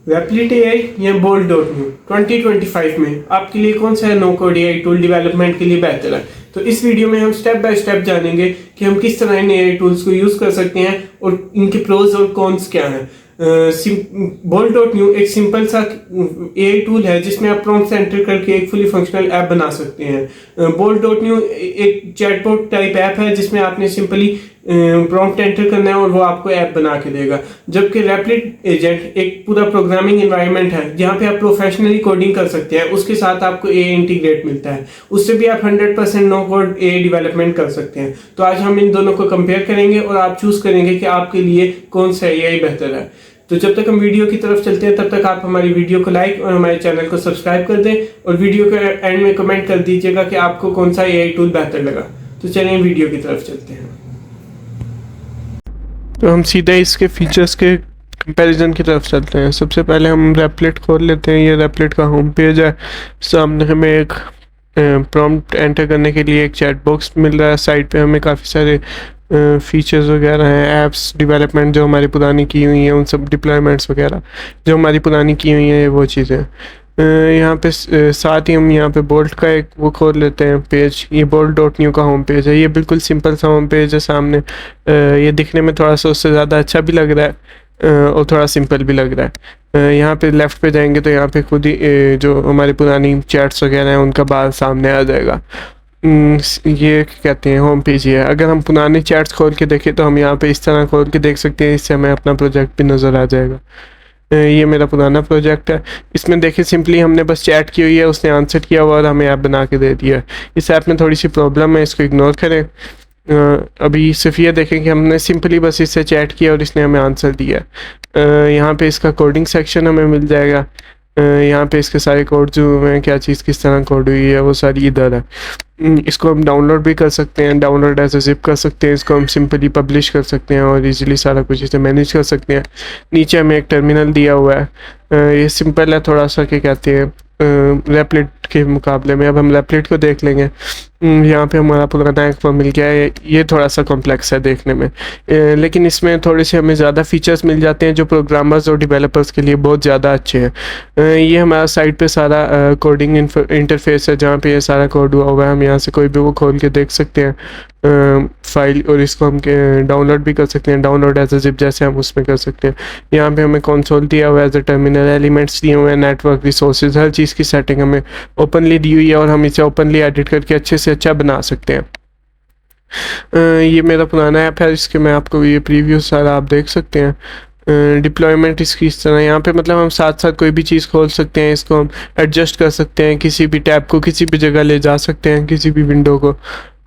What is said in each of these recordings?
Replit AI या Bolt dot new 2025 में आपके लिए कौन सा no code AI tool development के लिए बेहतर है। तो इस वीडियो में हम स्टेप बाय स्टेप जानेंगे कि हम किस तरह इन एआई टूल्स को यूज़ कर सकते हैं और इनके प्रोज और कॉन्स क्या हैं। बोल्ट डॉट न्यू एक सिंपल सा एआई टूल है जिसमें आप प्रॉम्प्ट एंटर करके एक फुली फंक्शनल ऐप बना सकते हैं। बोल्ट डॉट न्यू एक चैटबॉट टाइप ऐप है जिसमें आपने सिंपली प्रॉम्प्ट एंटर करना है और वो आपको ऐप बना के देगा। जबकि रैपलिट एजेंट एक पूरा प्रोग्रामिंग एनवायरनमेंट है जहाँ पे आप प्रोफेशनली कोडिंग कर सकते हैं, उसके साथ आपको एआई इंटीग्रेट मिलता है, उससे भी आप 100% नो कोड एआई डेवलपमेंट कर सकते हैं। तो आज हम इन दोनों को कंपेयर करेंगे और आप चूज करेंगे कि आपके लिए कौन सा एआई बेहतर है। तो जब तक हम वीडियो की तरफ चलते हैं तब तक आप हमारी वीडियो को लाइक और हमारे चैनल को सब्सक्राइब कर दें और वीडियो के एंड में कमेंट कर दीजिएगा कि आपको कौन सा एआई टूल बेहतर लगा। तो चलिए वीडियो की तरफ चलते हैं। तो हम सीधा इसके फीचर्स के कंपैरिजन की तरफ चलते हैं। सबसे पहले हम रैपलिट खोल लेते हैं। ये रैपलिट का होम पेज है। सामने हमें एक प्रॉम्प्ट एंटर करने के लिए एक चैट बॉक्स मिल रहा है। साइड पे हमें काफ़ी सारे फीचर्स वगैरह हैं, एप्स डेवलपमेंट जो हमारी पुरानी की हुई हैं, उन सब डिप्लॉयमेंट्स वगैरह जो हमारी पुरानी की हुई हैं, वो चीज़ें यहाँ पे साथ ही हम यहाँ पे बोल्ट का एक वो खोल लेते हैं पेज। ये बोल्ट डॉट न्यू का होम पेज है। ये बिल्कुल सिंपल सा होम पेज है। सामने ये दिखने में थोड़ा सा उससे ज़्यादा अच्छा भी लग रहा है और थोड़ा सिंपल भी लग रहा है। यहाँ पे लेफ़्ट पे जाएंगे तो यहाँ पे खुद ही जो हमारी पुरानी चैट्स वगैरह हैं उनका बार सामने आ जाएगा। ये कहते हैं होम पेज ही है। अगर हम पुराने चैट्स खोल के देखें तो हम यहाँ पे इस तरह खोल के देख सकते हैं। इससे हमें अपना प्रोजेक्ट भी नज़र आ जाएगा। ये मेरा पुराना प्रोजेक्ट है। इसमें देखिए सिंपली हमने बस चैट की हुई है, उसने आंसर किया हुआ और हमें ऐप बना के दे दिया है। इस ऐप में थोड़ी सी प्रॉब्लम है, इसको इग्नोर करें। अभी सिर्फ ये देखें कि हमने सिंपली बस इससे चैट किया और इसने हमें आंसर दिया। यहाँ पे इसका कोडिंग सेक्शन हमें मिल जाएगा। यहाँ पे इसके सारे कोड जो हैं, क्या चीज़ किस तरह कोड हुई है, वो सारी इधर है। इसको हम डाउनलोड भी कर सकते हैं, डाउनलोड एज ए जिप कर सकते हैं। इसको हम सिंपली पब्लिश कर सकते हैं और इजीली सारा कुछ इसे मैनेज कर सकते हैं। नीचे हमें एक टर्मिनल दिया हुआ है। ये सिंपल है थोड़ा सा, क्या कहते हैं रैपलिट के मुकाबले में। अब हम रैपलिट को देख लेंगे। यहाँ पे हमारा पुराना एक मिल गया है। ये थोड़ा सा कॉम्प्लेक्स है देखने में, लेकिन इसमें थोड़े से हमें ज़्यादा फीचर्स मिल जाते हैं जो प्रोग्रामर्स और डेवलपर्स के लिए बहुत ज़्यादा अच्छे हैं। ये हमारा साइड पे सारा कोडिंग इंटरफेस है जहाँ पे ये सारा कोड हुआ हुआ है। हम यहाँ से कोई भी वो खोल के देख सकते हैं फाइल, और इसको हम डाउनलोड भी कर सकते हैं, डाउनलोड एज ए जिप जैसे हम उसमें कर सकते हैं। यहाँ पे हमें कंसोल दिया हुआ है एज ए टर्मिनल, एलिमेंट्स दिए हुए हैं, नेटवर्क रिसोर्सेज, हर चीज़ की सेटिंग हमें ओपनली दी हुई है और हम इसे ओपनली एडिट करके अच्छे से अच्छा बना सकते हैं। ये मेरा पुराना ऐप है, इसके मैं आपको ये प्रीव्यू सारा आप देख सकते हैं। डिप्लॉयमेंट इसकी इस तरह, यहाँ पे मतलब हम साथ साथ कोई भी चीज़ खोल सकते हैं। इसको हम एडजस्ट कर सकते हैं, किसी भी टैब को किसी भी जगह ले जा सकते हैं, किसी भी विंडो को।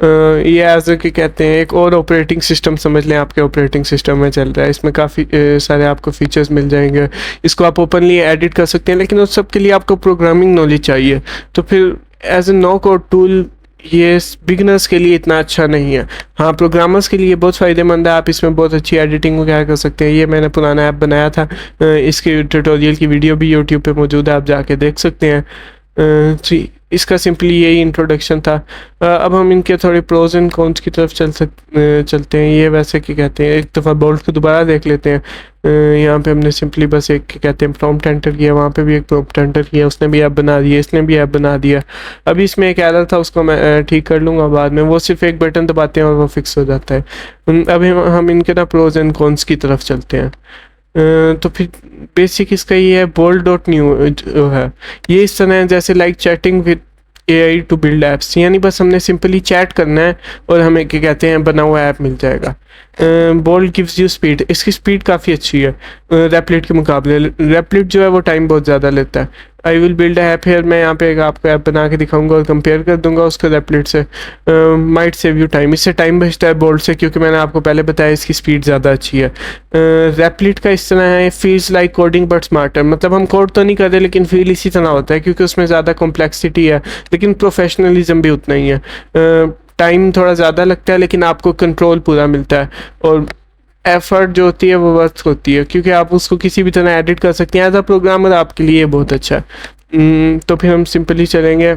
ये एज ए कहते हैं एक और ऑपरेटिंग सिस्टम समझ लें, आपके ऑपरेटिंग सिस्टम में चल रहा है। इसमें काफ़ी सारे आपको फीचर्स मिल जाएंगे। इसको आप ओपनली एडिट कर सकते हैं, लेकिन उस सब के लिए आपको प्रोग्रामिंग नॉलेज चाहिए। तो फिर as a no code tool ये बिगनर्स के लिए इतना अच्छा नहीं है। हाँ, प्रोग्रामर्स के लिए बहुत फ़ायदेमंद है। आप इसमें बहुत अच्छी एडिटिंग वगैरह कर सकते हैं। ये मैंने पुराना ऐप बनाया था, इसके ट्यूटोरियल की वीडियो भी यूट्यूब पे मौजूद है, आप जाके देख सकते हैं। इसका सिंपली यही इंट्रोडक्शन था। अब हम इनके थोड़े प्रोज एंड कॉन्स की तरफ चलते हैं। ये वैसे क्या कहते हैं, एक दफ़ा बोल्ट को दोबारा देख लेते हैं। यहाँ पे हमने सिंपली बस एक क्या कहते हैं प्रॉम्प्ट एंटर किया, वहाँ पे भी एक प्रॉम्प्ट एंटर किया, उसने भी ऐप बना दिया, इसने भी ऐप बना दिया। अभी इसमें एक एरर था, उसको मैं ठीक कर लूँगा बाद में। वो सिर्फ एक बटन दबाते हैं और वो फिक्स हो जाता है। अभी हम इनके ना प्रोज एंड कॉन्स की तरफ चलते हैं। तो फिर बेसिक इसका ये है, बोल्ट डॉट न्यू जो है ये इस तरह है जैसे like chatting with AI to build apps, यानी बस हमने सिंपली चैट करना है और हमें क्या कहते हैं बना हुआ ऐप मिल जाएगा। बोल्ट गिव्स यू स्पीड, इसकी स्पीड काफ़ी अच्छी है रैपलिट के मुकाबले। रैपलिट जो है वो टाइम बहुत ज़्यादा लेता है। I will build app here, मैं यहाँ पे एक आपको ऐप बना के दिखाऊंगा और कंपेयर कर दूंगा उसको रैपलिट से। माइट सेव यू टाइम, इससे टाइम बचता है बोल्ट से, क्योंकि मैंने आपको पहले बताया इसकी स्पीड ज़्यादा अच्छी है। रैपलिट का इस तरह है, feels like coding but smarter, मतलब हम कोड तो नहीं कर रहे लेकिन फील इसी तरह होता है, क्योंकि उसमें ज़्यादा कॉम्प्लेक्सिटी है लेकिन प्रोफेशनलिज्म भी उतना ही है। टाइम थोड़ा ज़्यादा लगता है लेकिन आपको कंट्रोल पूरा मिलता है और एफर्ट जो होती है वो वर्थ होती है, क्योंकि आप उसको किसी भी तरह एडिट कर सकते हैं। एज अ प्रोग्रामर आपके लिए बहुत अच्छा है। तो फिर हम सिंपली चलेंगे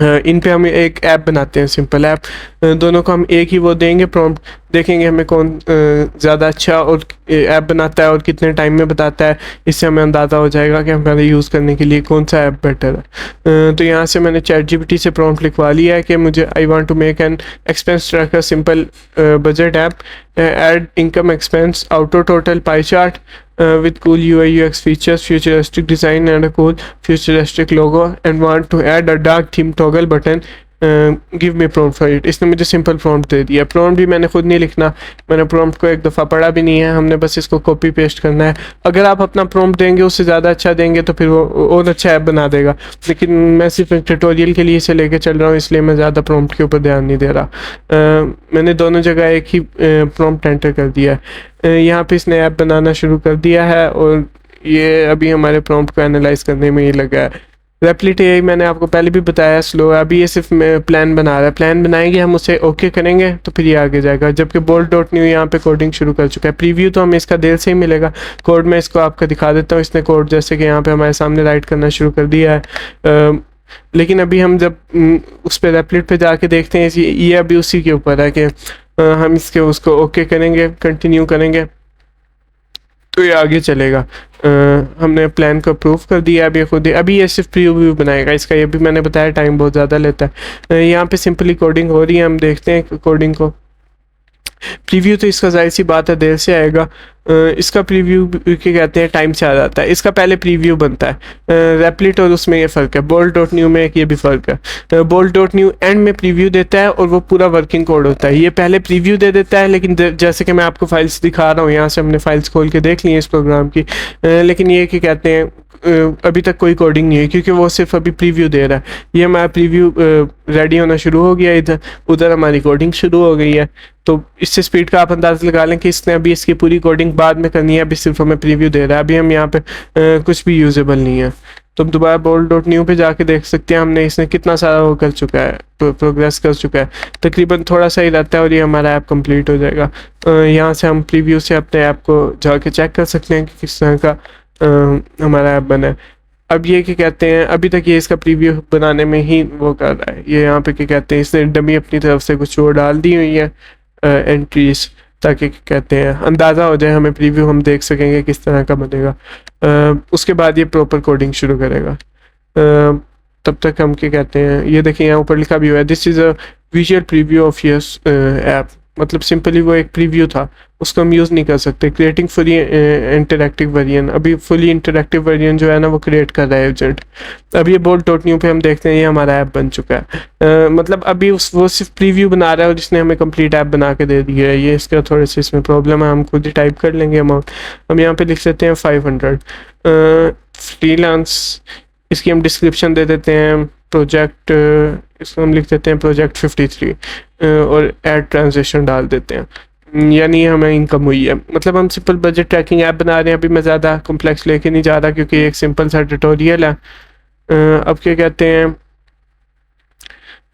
इन पे हम एक ऐप बनाते हैं, सिंपल ऐप। दोनों को हम एक ही वो देंगे प्रॉम्प्ट, देखेंगे हमें कौन ज़्यादा अच्छा और ऐप बनाता है और कितने टाइम में बताता है। इससे हमें अंदाज़ा हो जाएगा कि हमारे यूज़ करने के लिए कौन सा ऐप बेटर है। तो यहाँ से मैंने ChatGPT से प्रॉम्प्ट लिखवा लिया है कि मुझे I want to make an expense tracker simple budget app, add income expense auto total pie chart with cool UI UX features, futuristic design and a cool futuristic logo, and want to add a dark theme toggle button. Give me prompt for it. इसने मुझे simple prompt दे दिया। Prompt भी मैंने खुद नहीं लिखना, मैंने prompt को एक दफ़ा पढ़ा भी नहीं है, हमने बस इसको कॉपी पेस्ट करना है। अगर आप अपना प्रॉम्प्ट देंगे उससे ज़्यादा अच्छा देंगे तो फिर वो और अच्छा ऐप बना देगा, लेकिन मैं सिर्फ एक ट्यूटोरियल के लिए इसे लेके चल रहा हूँ, इसलिए मैं ज़्यादा प्रॉम्प्ट के ऊपर ध्यान नहीं दे रहा। मैंने दोनों जगह एक ही प्रॉम्प्ट एंटर कर दिया है। यहाँ पे इसने ऐप बनाना शुरू कर दिया है और ये अभी हमारे प्रॉम्प्ट को एनालाइज करने में ही लगा है। रेप्लिट AI मैंने आपको पहले भी बताया स्लो है, अभी ये सिर्फ प्लान बना रहा है। प्लान बनाएंगे हम, उसे ओके करेंगे तो फिर ये आगे जाएगा। जबकि bolt.new यहाँ पे कोडिंग शुरू कर चुका है। प्रीव्यू तो हमें इसका देर से ही मिलेगा। कोड में इसको आपको दिखा देता हूँ। इसने कोड जैसे कि यहाँ पे हमारे सामने राइट करना शुरू कर दिया है। लेकिन अभी हम जब उस पर रेप्लिट पे जाके देखते हैं, ये अभी उसी के ऊपर है कि हम इसके उसको ओके करेंगे, कंटिन्यू करेंगे तो ये आगे चलेगा। हमने प्लान को अप्रूव कर दिया। अभी खुद अभी ये सिर्फ प्रीव्यू बनाएगा इसका, ये भी मैंने बताया टाइम बहुत ज़्यादा लेता है। यहाँ पे सिंपली कोडिंग हो रही है, हम देखते हैं कोडिंग को। प्रीव्यू तो इसका जाहिर सी बात है देर से आएगा। इसका प्रीव्यू क्या कहते हैं, टाइम से आ जाता है। इसका पहले प्रीव्यू बनता है। रेप्लिट और उसमें ये फ़र्क है, bolt.new में एक ये भी फ़र्क है। bolt.new एंड में प्रीव्यू देता है और वो पूरा वर्किंग कोड होता है। ये पहले प्रीव्यू दे देता है, लेकिन जैसे कि मैं आपको फाइल्स दिखा रहा हूँ, यहाँ से हमने फाइल्स खोल के देख ली हैं इस प्रोग्राम की, लेकिन ये क्या कहते हैं अभी तक कोई कोडिंग नहीं है, क्योंकि वो सिर्फ अभी प्रीव्यू दे रहा है। ये हमारा प्रीव्यू रेडी होना शुरू हो गया, इधर उधर हमारी कोडिंग शुरू हो गई है। तो इससे स्पीड का आप अंदाज़ा लगा लें कि इसने अभी इसकी पूरी कोडिंग बाद में करनी है, अभी सिर्फ हमें प्रीव्यू दे रहा है। अभी हम यहाँ पे कुछ भी यूजेबल नहीं है। तो हम दोबारा bolt.new पे जाके देख सकते हैं हमने इसने कितना सारा वो कर चुका है, प्रोग्रेस कर चुका है। तकरीबन थोड़ा सा ही रहता है और ये हमारा ऐप कंप्लीट हो जाएगा। यहाँ से हम प्रीव्यू से अपने ऐप को जाके चेक कर सकते हैं कि किस तरह का हमारा ऐप बना है। अब ये क्या कहते हैं, अभी तक ये इसका प्रीव्यू बनाने में ही वो कर रहा है। ये यहाँ पे क्या कहते हैं, इसने डमी अपनी तरफ से कुछ वो डाल दी हुई है एंट्रीज, ताकि क्या कहते हैं अंदाज़ा हो जाए हमें, प्रीव्यू हम देख सकेंगे किस तरह का बनेगा। उसके बाद ये प्रॉपर कोडिंग शुरू करेगा। तब तक हम क्या कहते हैं, ये देखिए यहाँ ऊपर लिखा भी हुआ है, this is a visual preview of your app. मतलब सिंपली वो एक प्रीव्यू था, उसको हम यूज़ नहीं कर सकते। क्रिएटिंग फुली इंटरैक्टिव वेरिएंट, अभी फुली इंटरैक्टिव वेरिएंट जो है ना वो क्रिएट कर रहा है एजेंट। अब ये bolt.new पे हम देखते हैं ये हमारा ऐप बन चुका है। मतलब अभी वो सिर्फ प्रीव्यू बना रहा है और जिसने हमें कंप्लीट ऐप बना के दे दिया है। ये इसका थोड़े से इसमें प्रॉब्लम है, हम खुद ही टाइप कर लेंगे अमाउंट। हम यहाँ पे लिख सकते हैं 500। फ्रीलांस, इसकी हम डिस्क्रिप्शन दे देते हैं प्रोजेक्ट, इसको हम लिख देते हैं प्रोजेक्ट 53 और ऐड ट्रांजेक्शन डाल देते हैं, यानी हमें इनकम हुई है। मतलब हम सिंपल बजट ट्रैकिंग ऐप बना रहे हैं। अभी मैं ज़्यादा कॉम्प्लेक्स लेके नहीं जा रहा क्योंकि एक सिंपल सा ट्यूटोरियल है। अब क्या कहते हैं,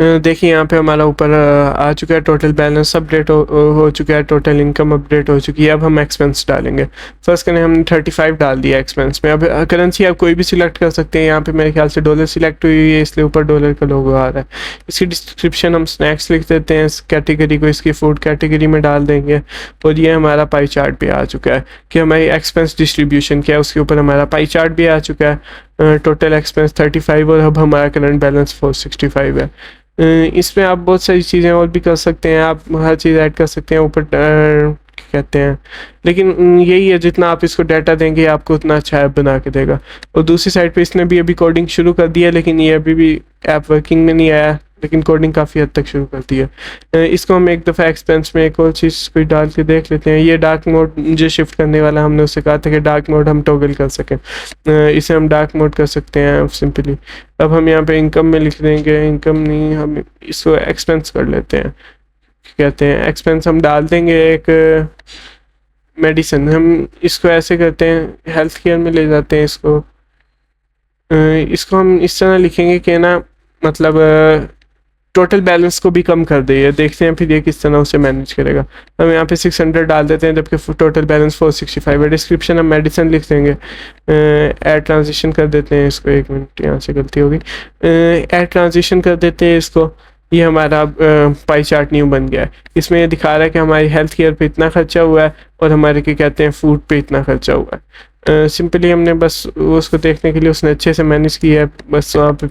देखिए यहाँ पे हमारा ऊपर आ चुका है टोटल बैलेंस अपडेट हो चुका है, टोटल इनकम अपडेट हो चुकी है। अब हम एक्सपेंस डालेंगे। फर्स्ट करें, हमने 35 डाल दिया एक्सपेंस में। अब करेंसी आप कोई भी सिलेक्ट कर सकते हैं। यहाँ पे मेरे ख्याल से डॉलर सिलेक्ट हुई है, इसलिए ऊपर डॉलर का लोगो आ रहा है। इसकी डिस्क्रिप्शन हम स्नैक्स लिख देते हैं, इस कैटेगरी को इसकी फूड कैटेगरी में डाल देंगे। और ये हमारा पाई चार्ट भी आ चुका है कि हमारी एक्सपेंस डिस्ट्रीब्यूशन क्या है, उसके ऊपर हमारा पाई चार्ट भी आ चुका है। टोटल एक्सपेंस 35 और अब हमारा करंट बैलेंस 465 है। इसमें आप बहुत सारी चीज़ें और भी कर सकते हैं, आप हर चीज़ ऐड कर सकते हैं ऊपर क्या कहते हैं। लेकिन यही है, जितना आप इसको डाटा देंगे आपको उतना अच्छा ऐप बना के देगा। और दूसरी साइड पे इसने भी अभी कोडिंग शुरू कर दिया, लेकिन ये अभी भी ऐप वर्किंग में नहीं आया, लेकिन कोडिंग काफ़ी हद तक शुरू कर दी है। इसको हम एक दफ़ा एक्सपेंस में एक और चीज़ कोई डाल के देख लेते हैं। ये डार्क मोड जो शिफ्ट करने वाला, हमने उससे कहा था कि डार्क मोड हम टॉगल कर सकें। इसे हम डार्क मोड कर सकते हैं सिंपली। अब हम यहाँ पे इनकम में लिख देंगे, इनकम नहीं, हम इसको एक्सपेंस कर लेते हैं। कहते हैं एक्सपेंस हम डाल देंगे एक मेडिसिन, हम इसको ऐसे करते हैं हेल्थ केयर में ले जाते हैं इसको हम इस तरह लिखेंगे कि ना, मतलब टोटल बैलेंस को भी कम कर दिए। देखते हैं फिर ये किस तरह उसे मैनेज करेगा। हम यहाँ पे 600 डाल देते हैं, जबकि टोटल बैलेंस 465 है। डिस्क्रिप्शन हम मेडिसिन लिख देंगे। ऐड ट्रांजिशन कर देते हैं इसको, एक मिनट यहाँ से गलती होगी। ऐड ट्रांजिशन कर देते हैं इसको। ये हमारा पाई चार्ट न्यू बन गया है। इसमें ये दिखा रहा है कि हमारी हेल्थ केयर पे इतना खर्चा हुआ है और हमारे क्या कहते हैं फूड पे इतना खर्चा हुआ है। सिंपली हमने बस उसको देखने के लिए उसने अच्छे से मैनेज किया है, बस वहाँ पे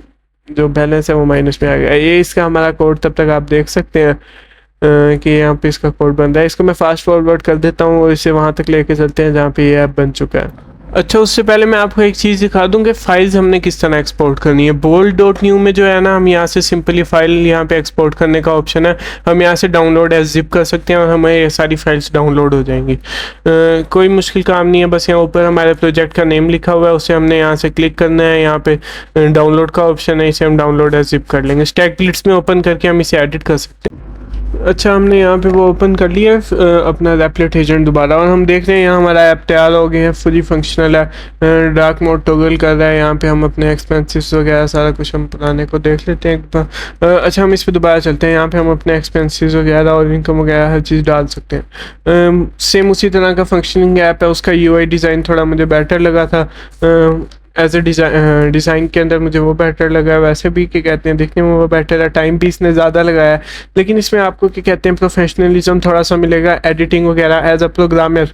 जो बैलेंस है वो माइनस में आ गया। ये इसका हमारा कोड तब तक आप देख सकते हैं कि यहाँ पे इसका कोड बन रहा है। इसको मैं फास्ट फॉरवर्ड कर देता हूँ और इसे वहाँ तक लेके चलते हैं जहाँ पे ये ऐप बन चुका है। अच्छा, उससे पहले मैं आपको एक चीज़ दिखा दूँ कि फाइल्स हमने किस तरह एक्सपोर्ट करनी है। bold.new में जो है ना, हम यहाँ से सिंपली फाइल यहाँ पे एक्सपोर्ट करने का ऑप्शन है, हम यहाँ से डाउनलोड एज जिप कर सकते हैं और हमें ये सारी फाइल्स डाउनलोड हो जाएंगी। कोई मुश्किल काम नहीं है, बस यहाँ ऊपर हमारे प्रोजेक्ट का नेम लिखा हुआ है, उसे हमने यहाँ से क्लिक करना है। यहाँ पे डाउनलोड का ऑप्शन है, इसे हम डाउनलोड एज जिप कर लेंगे। स्टैक ब्लिट्स में ओपन करके हम इसे एडिट कर सकते हैं। अच्छा, हमने यहाँ पे वो ओपन कर लिया है अपना Replit एजेंट दोबारा, और हम देख रहे हैं यहाँ हमारा ऐप तैयार हो गया है, फुली फंक्शनल है, डार्क मोड टॉगल कर रहा है। यहाँ पे हम अपने एक्सपेंसेस वगैरह सारा कुछ हम पुराने को देख लेते हैं एक बार। अच्छा, हम इस पे दोबारा चलते हैं। यहाँ पे हम अपने एक्सपेंसेस वगैरह और इनकम वगैरह हर चीज़ डाल सकते हैं। सेम उसी तरह का फंक्शनिंग ऐप है, उसका UI डिज़ाइन थोड़ा मुझे बेटर लगा था। एज ए डिज़ाइन के अंदर मुझे वो बेटर लगा है, वैसे भी क्या कहते हैं दिखने में वो बेटर है। टाइम भी इसने ज़्यादा लगाया है, लेकिन इसमें आपको क्या कहते हैं प्रोफेशनलिज्म थोड़ा सा मिलेगा। एडिटिंग वगैरह एज अ प्रोग्रामर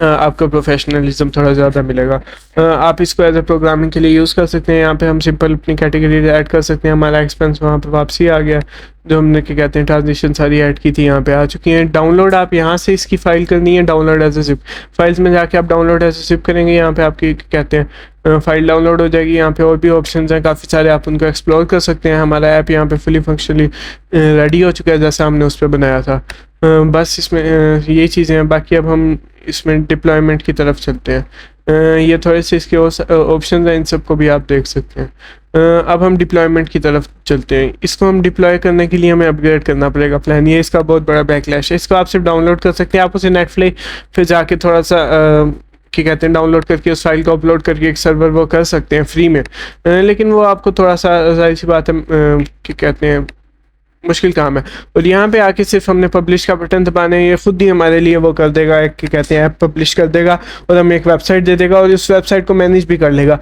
आपको प्रोफेशनलिज्म थोड़ा ज़्यादा मिलेगा। आप इसको एज अ प्रोग्रामिंग के लिए यूज़ कर सकते हैं। यहाँ पे हम सिंपल अपनी कैटेगरी ऐड कर सकते हैं। हमारा एक्सपेंस वहाँ पे वापसी आ गया, जो हमने क्या कहते हैं ट्रांजिशन सारी ऐड की थी यहाँ पे आ चुकी हैं। डाउनलोड आप यहाँ से इसकी फ़ाइल करनी है, download as a zip. Files में जाके आप डाउनलोड एज ए जिप करेंगे, यहाँ पे आपकी क्या कहते हैं फ़ाइल डाउनलोड हो जाएगी। यहाँ पे और भी ऑप्शंस हैं काफ़ी सारे, आप उनको एक्सप्लोर कर सकते हैं। हमारा ऐप यहाँ पे फुली फंक्शनली रेडी हो चुका है जैसा हमने उस पर बनाया था। बस इसमें ये चीज़ें हैं। बाकी अब हम इसमें डिप्लॉयमेंट की तरफ चलते हैं। ये थोड़े से इसके ऑप्शन हैं, इन सबको भी आप देख सकते हैं। अब हम डिप्लॉयमेंट की तरफ चलते हैं। इसको हम डिप्लॉय करने के लिए हमें अपग्रेड करना पड़ेगा प्लान। ये इसका बहुत बड़ा बैकलैश है। इसको आप सिर्फ डाउनलोड कर सकते हैं, आप उसे नेटफ्लिक्स फिर जाके थोड़ा सा क्या कहते हैं डाउनलोड करके उस फाइल को अपलोड करके एक सर्वर वो कर सकते हैं फ्री में। लेकिन वो आपको थोड़ा सा जाहिर सी बात है क्या कहते हैं मुश्किल काम है। और यहाँ पे आके सिर्फ हमने पब्लिश का बटन दबाना है, ये खुद ही हमारे लिए वो कर देगा, एक क्या कहते हैं ऐप पब्लिश कर देगा और हमें एक वेबसाइट दे देगा और उस वेबसाइट को मैनेज भी कर लेगा।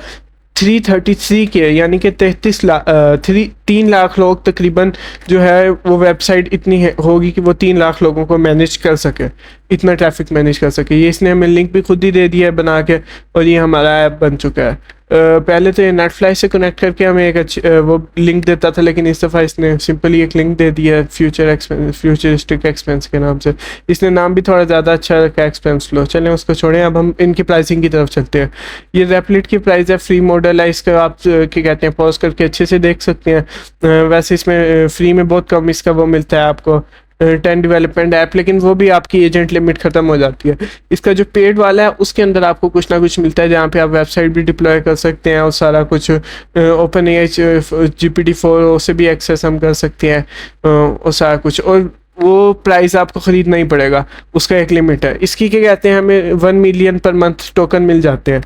333 के यानी कि 3 लाख लोग तकरीबन जो है वो वेबसाइट इतनी होगी कि वो 3 लाख लोगों को मैनेज कर सके, इतना ट्रैफिक मैनेज कर सके। ये इसने हमें लिंक भी खुद ही दे दिया है बना के, और ये हमारा ऐप बन चुका है। पहले तो ये नेटफ्लाई से कनेक्ट करके हमें एक वो लिंक देता था, लेकिन इस दफ़ा इसने सिंपली एक लिंक दे दिया है फ्यूचरिस्टिक एक्सपेंस के नाम से। इसने नाम भी थोड़ा ज़्यादा अच्छा रखा है, एक्सपेंस फ्लो। चलें उसको छोड़ें, अब हम इनकी प्राइसिंग की तरफ चलते हैं। ये Replit की प्राइस है, फ्री मॉडल है, इसका आप क्या कहते हैं पॉज करके अच्छे से देख सकते हैं। वैसे इसमें फ्री में बहुत कम इसका वो मिलता है आपको 10 डेवलपमेंट ऐप, लेकिन वो भी आपकी एजेंट लिमिट ख़त्म हो जाती है। इसका जो पेड वाला है उसके अंदर आपको कुछ ना कुछ मिलता है, जहाँ पे आप वेबसाइट भी डिप्लॉय कर सकते हैं और सारा कुछ OpenAI GPT-4 उसे भी एक्सेस हम कर सकते हैं और सारा कुछ। और वो प्राइस आपको ख़रीदना ही पड़ेगा, उसका एक लिमिट है। इसकी क्या कहते हैं हमें 1 मिलियन पर मंथ टोकन मिल जाते हैं।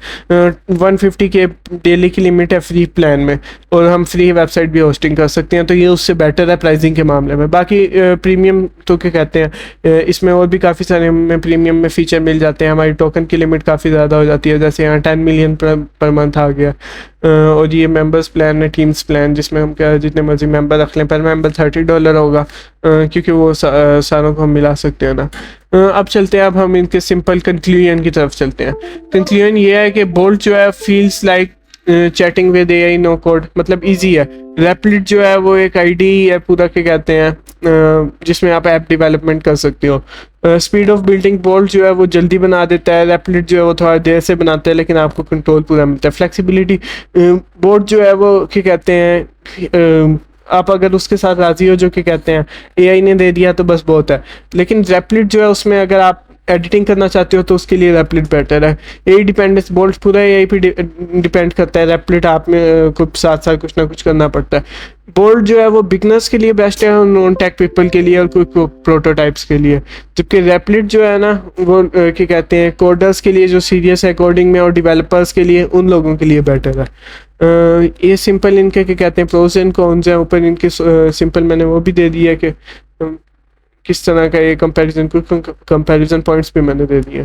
150 के डेली की लिमिट है फ्री प्लान में, और हम फ्री वेबसाइट भी होस्टिंग कर सकते हैं, तो ये उससे बेटर है प्राइसिंग के मामले में। बाकी प्रीमियम तो क्या कहते हैं इसमें और भी काफ़ी सारे हमें प्रीमियम में फ़ीचर मिल जाते हैं। हमारी टोकन की लिमिट काफ़ी ज़्यादा हो जाती है, जैसे यहाँ 10 मिलियन पर मंथ आ गया। और ये मेंबर्स प्लान है, टीम्स प्लान, जिसमें हम क्या जितने मर्जी मेंबर रख लें, पर मेंबर $30 होगा क्योंकि वो सारों को हम मिला सकते हैं ना। अब चलते हैं, अब हम इनके सिंपल कंक्लूजन की तरफ चलते हैं। कंक्लूजन ये है कि बोल्ट जो है feels like chatting with AI no code, मतलब इजी है। Replit जो है वो एक IDE है पूरा क्या कहते हैं जिसमें आप ऐप डेवलपमेंट कर सकते हो। स्पीड ऑफ बिल्डिंग बोल्ट जो है वो जल्दी बना देता है, Replit जो है वो थोड़ा देर से बनाता है, लेकिन आपको कंट्रोल पूरा मिलता है। फ्लेक्सिबिलिटी बोल्ट जो है वो क्या कहते हैं आप अगर उसके साथ राजी हो, जो कि कहते हैं AI ने दे दिया तो बस बहुत है। लेकिन Replit जो है उसमें अगर आप एडिटिंग करना चाहते हो तो उसके लिए Replit बेटर है। AI डिपेंडेंस बोल्ट पूरा AI पे डिपेंड करता है, Replit आप में कुछ साथ साथ कुछ ना कुछ करना पड़ता है। बोल्ट जो है वो बिगनर्स के लिए बेस्ट है, और नॉन टेक पीपल के लिए और कोई प्रोटोटाइप्स के लिए। जबकि Replit जो है ना वो क्या कहते हैं कोडर्स के लिए जो सीरियस है कोडिंग में, और डेवलपर्स के लिए, उन लोगों के लिए बेटर है। ये सिंपल इनके क्या कहते हैं प्रोज एंड कॉन्स हैं। ऊपर इनके सिंपल मैंने वो भी दे दिया कि किस तरह का ये कंपैरिजन पॉइंट्स भी मैंने दे दिए।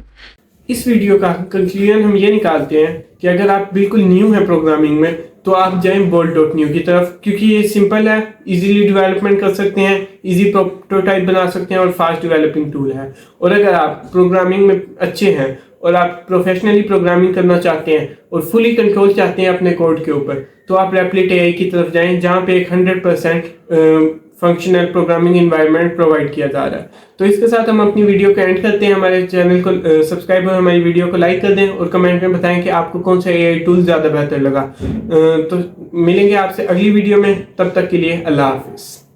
इस वीडियो का कंक्लूजन हम ये निकालते हैं कि अगर आप बिल्कुल न्यू हैं प्रोग्रामिंग में, तो आप जाएं bolt.new की तरफ, क्योंकि ये सिंपल है, इजीली डेवलपमेंट कर सकते हैं, इजी प्रोटोटाइप बना सकते हैं और फास्ट डेवलपिंग टूल है। और अगर आप प्रोग्रामिंग में अच्छे हैं और आप प्रोफेशनली प्रोग्रामिंग करना चाहते हैं और फुली कंट्रोल चाहते हैं अपने कोड के ऊपर, तो आप Replit AI की तरफ जाएं, जहां पे एक 100% फंक्शनल प्रोग्रामिंग इन्वायरमेंट प्रोवाइड किया जा रहा है। तो इसके साथ हम अपनी वीडियो को एंड करते हैं। हमारे चैनल को सब्सक्राइब और हमारी वीडियो को लाइक कर दें और कमेंट में बताएं कि आपको कौन सा AI टूल ज़्यादा बेहतर लगा। तो मिलेंगे आपसे अगली वीडियो में, तब तक के लिए अल्लाह हाफिज़।